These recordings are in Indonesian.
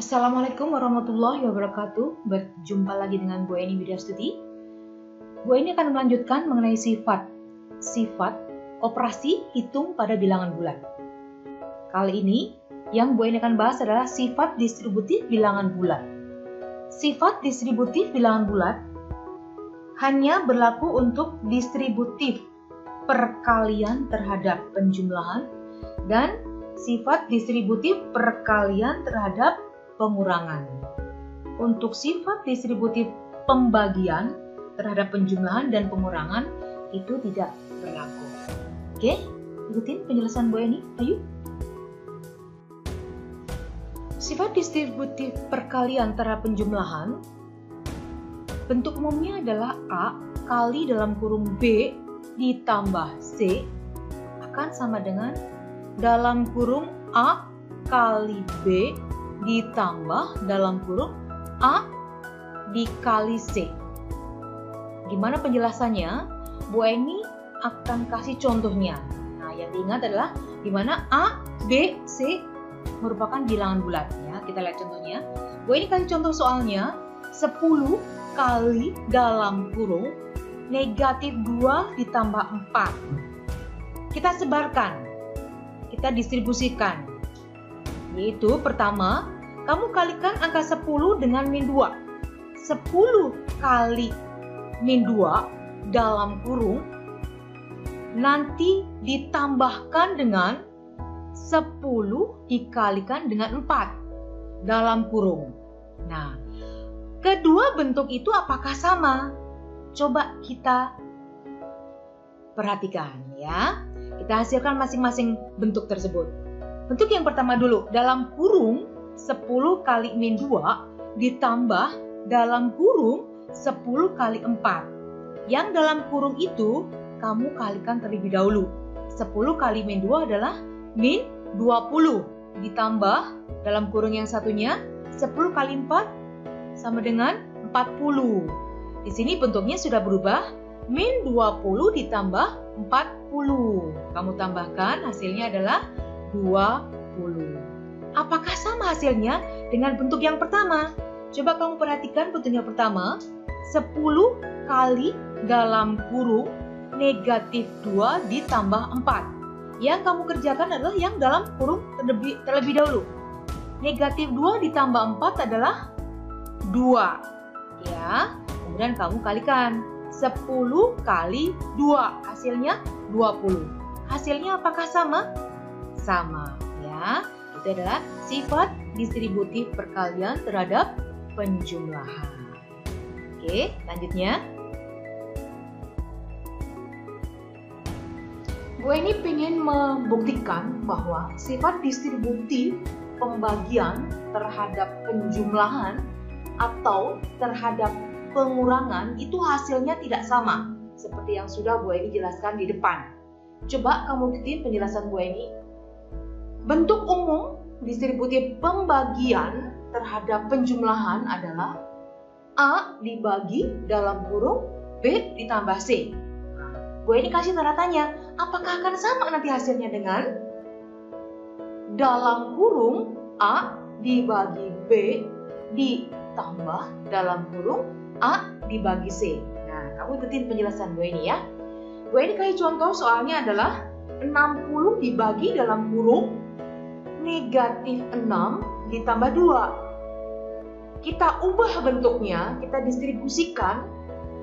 Assalamualaikum warahmatullahi wabarakatuh. Berjumpa lagi dengan Bu Eni Widyastudi. Bu Eni akan melanjutkan mengenai sifat operasi hitung pada bilangan bulat. Kali ini yang Bu Eni akan bahas adalah sifat distributif bilangan bulat. Sifat distributif bilangan bulat hanya berlaku untuk distributif perkalian terhadap penjumlahan dan sifat distributif perkalian terhadap pengurangan. Untuk sifat distributif pembagian terhadap penjumlahan dan pengurangan itu tidak berlaku. Oke, ikutin penjelasan Bu Eni. Ayo. Sifat distributif perkalian terhadap penjumlahan bentuk umumnya adalah A kali dalam kurung B ditambah C akan sama dengan dalam kurung A kali B ditambah dalam kurung A dikali C. Gimana penjelasannya? Bu Eni akan kasih contohnya. Nah, yang diingat adalah di mana A, B, C merupakan bilangan bulat. Ya, kita lihat contohnya. Bu Eni kasih contoh soalnya 10 kali dalam kurung negatif 2 ditambah 4. Kita sebarkan, kita distribusikan. Yaitu pertama, kamu kalikan angka 10 dengan min 2. 10 kali min 2 dalam kurung nanti ditambahkan dengan 10 dikalikan dengan 4 dalam kurung. Nah, kedua bentuk itu apakah sama? Coba kita perhatikan ya. Kita hasilkan masing-masing bentuk tersebut. Bentuk yang pertama dulu, dalam kurung 10 kali min 2 ditambah dalam kurung 10 kali 4. Yang dalam kurung itu kamu kalikan terlebih dahulu. 10 kali min 2 adalah min 20 ditambah dalam kurung yang satunya 10 kali 4 sama dengan 40. Di sini bentuknya sudah berubah, min 20 ditambah 40. Kamu tambahkan, hasilnya adalah 20. Apakah sama hasilnya dengan bentuk yang pertama? Coba kamu perhatikan bentuk yang pertama. 10 kali dalam kurung negatif 2 ditambah 4. Yang kamu kerjakan adalah yang dalam kurung terlebih dahulu. Negatif 2 ditambah 4 adalah 2. Ya, kemudian kamu kalikan. 10 kali 2, hasilnya 20. Hasilnya apakah sama? Sama, ya. Itu adalah sifat distributif perkalian terhadap penjumlahan. Oke, selanjutnya. Bu Eni ingin membuktikan bahwa sifat distributif pembagian terhadap penjumlahan atau terhadap pengurangan itu hasilnya tidak sama seperti yang sudah Bu Eni jelaskan di depan. Coba kamu ikuti penjelasan Bu Eni. Bentuk umum distributif pembagian terhadap penjumlahan adalah A dibagi dalam kurung B ditambah C. Bu Eni kasih tanda tanya, apakah akan sama nanti hasilnya dengan dalam kurung A dibagi B ditambah dalam kurung A dibagi C. Nah, kamu ikutin penjelasan Bu Eni ya. Bu Eni kasih contoh soalnya adalah 60 dibagi dalam kurung negatif 6 ditambah 2. Kita ubah bentuknya, kita distribusikan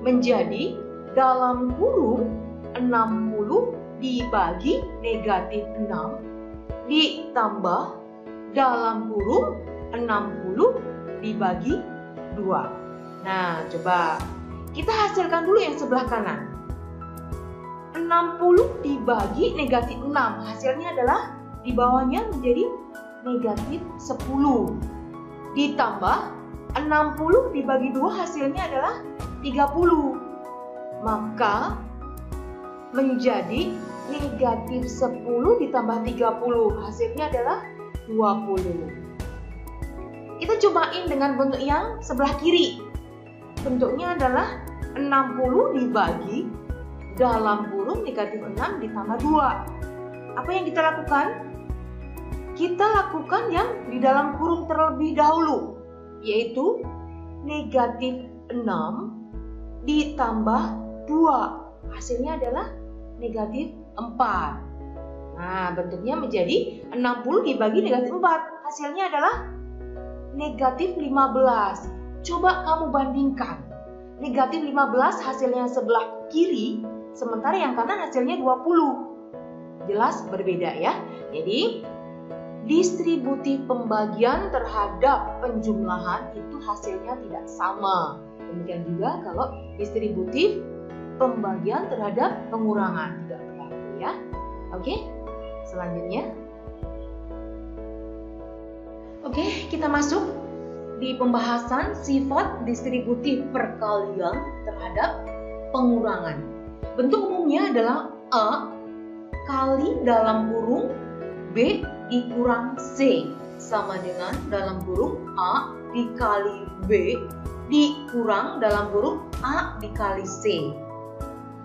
menjadi dalam kurung 60 dibagi negatif 6 ditambah dalam kurung 60 dibagi 2. Nah, coba kita hasilkan dulu yang sebelah kanan. 60 dibagi negatif 6, hasilnya adalah di bawahnya menjadi negatif 10. Ditambah 60 dibagi 2 hasilnya adalah 30. Maka menjadi negatif 10 ditambah 30. Hasilnya adalah 20. Kita cobain dengan bentuk yang sebelah kiri. Bentuknya adalah 60 dibagi dalam kurung negatif 6 ditambah 2. Apa yang kita lakukan? kita lakukan yang di dalam kurung terlebih dahulu, yaitu negatif 6 ditambah 2. Hasilnya adalah negatif 4. Nah, bentuknya menjadi 60 dibagi negatif 4. Hasilnya adalah negatif 15. Coba kamu bandingkan. Negatif 15 hasilnya sebelah kiri, sementara yang kanan hasilnya 20. Jelas berbeda ya. Jadi, distributif pembagian terhadap penjumlahan itu hasilnya tidak sama. Demikian juga kalau distributif pembagian terhadap pengurangan tidak berlaku ya. Oke, selanjutnya. Oke, kita masuk di pembahasan sifat distributif perkalian terhadap pengurangan. Bentuk umumnya adalah A kali dalam kurung B dikurang C sama dengan dalam kurung A dikali B dikurang dalam kurung A dikali C,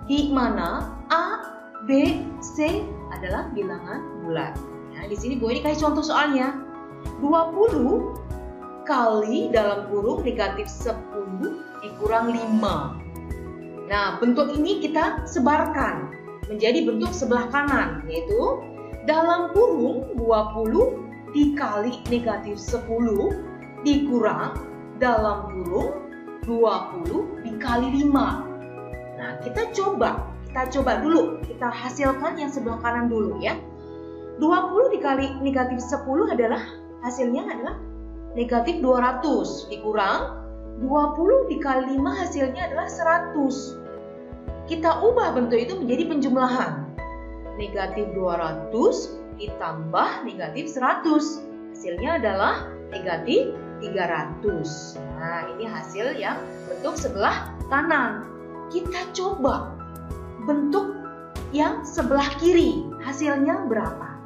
di mana A, B, C adalah bilangan bulat. Nah, di sini gue kasih contoh soalnya. 20 kali dalam kurung negatif 10 dikurang 5. Nah, bentuk ini kita sebarkan menjadi bentuk sebelah kanan, yaitu dalam kurung 20 dikali negatif 10 dikurang dalam kurung 20 dikali 5. Nah, kita coba dulu, kita hasilkan yang sebelah kanan dulu ya. 20 dikali negatif 10 adalah hasilnya adalah negatif 200 dikurang 20 dikali 5 hasilnya adalah 100. Kita ubah bentuk itu menjadi penjumlahan. Negatif 200 ditambah negatif 100. Hasilnya adalah negatif 300. Nah, ini hasil yang bentuk sebelah kanan. Kita coba bentuk yang sebelah kiri. Hasilnya berapa?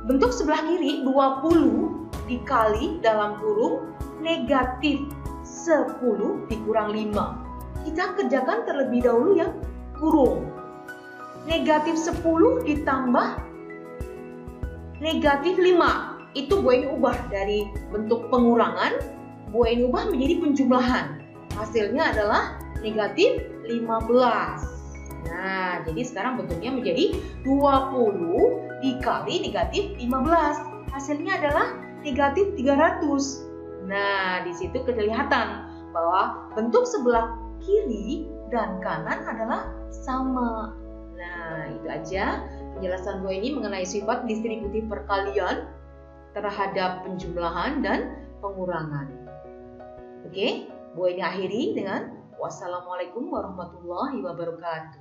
Bentuk sebelah kiri 20 dikali dalam kurung negatif 10 dikurang 5. Kita kerjakan terlebih dahulu yang kurung. Negatif 10 ditambah negatif 5. Itu gue ubah dari bentuk pengurangan, gue ubah menjadi penjumlahan. Hasilnya adalah negatif 15. Nah, jadi sekarang bentuknya menjadi 20 dikali negatif 15. Hasilnya adalah negatif 300. Nah, di situ kelihatan bahwa bentuk sebelah kiri dan kanan adalah sama. Nah, itu aja penjelasan gue ini mengenai sifat distributif perkalian terhadap penjumlahan dan pengurangan. Oke, gue ini akhiri dengan wassalamualaikum warahmatullahi wabarakatuh.